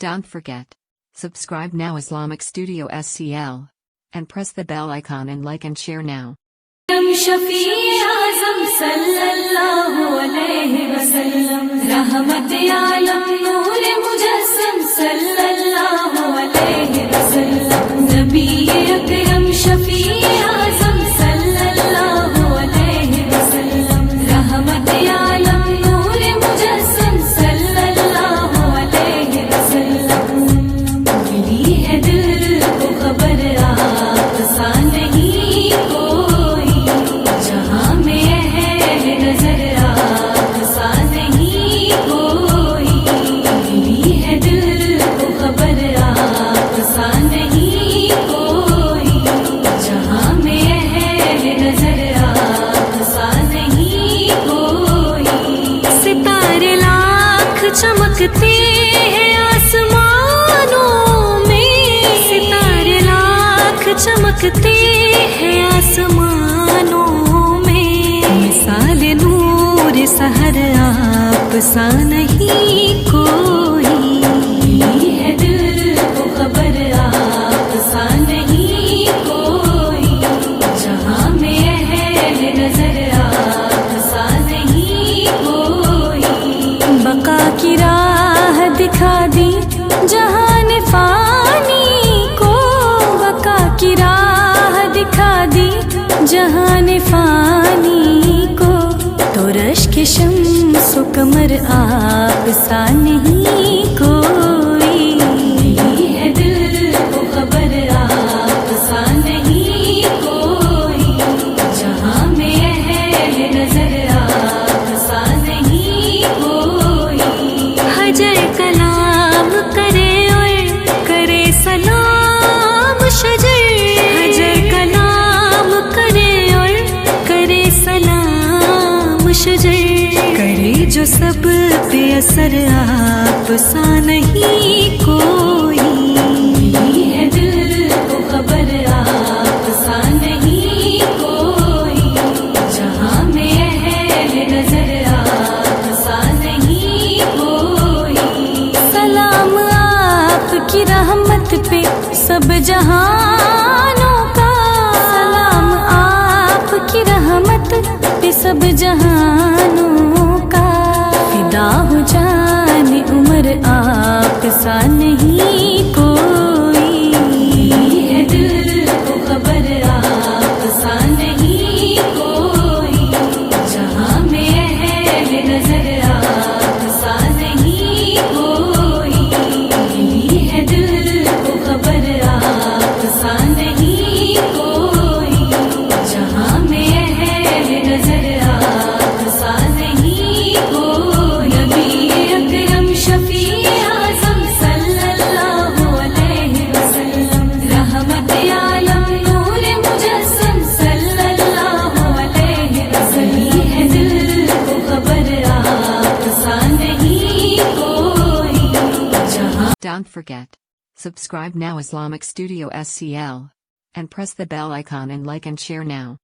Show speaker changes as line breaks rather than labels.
Don't forget. Subscribe now Islamic Studio SCL. And press the bell icon and like and share now.
चमकते हैं आसमानों में, सितारे लाख चमकते हैं आसमानों में। मिसाल नूर सहर आप सा नहीं कोई, है दिल को खबर आप सा नहीं कोई। जहाँ में है नजर आप सा नहीं कोई। बका की राह दिखा दी जहान फानी को, बका की राह दिखा दी जहान फानी को। तो रश्क शम्स कमर आप सा नहीं कोई, है दिल को खबर आप सा नहीं कोई। जहाँ में है नजर आप सा नहीं कोई। हजर कलाम करे और करे सलाम शजर, हजर कलाम करे और करे सलाम शजर। करे जो सब पे असर आप सा नहीं कोई, है दिल को खबर आप सा नहीं कोई। जहाँ में है नजर आप सा नहीं कोई। सलाम आपकी रहमत पे सब जहानों का, सलाम आपकी रहमत पे सब जहानों का। फिदा हो जाने उम्र आप सा नहीं कोई, है दिल को खबर आप सा नहीं कोई। जहाँ में है नजर आप सा नहीं कोई, है दिल को खबर आप सा नहीं कोई। जहाँ में है नजर आप सा नहीं कोई। नबी अकरम शफी आज़म सल्लल्लाहु अलैहि वसल्लम, रहमत आलम नूर मुजस्सम सल्लल्लाहु अलैहि वसल्लम। है दिल को खबर आप सा नहीं कोई। जहाँ
Don't forget. Subscribe now Islamic Studio SCL. And press the bell icon and like and share now.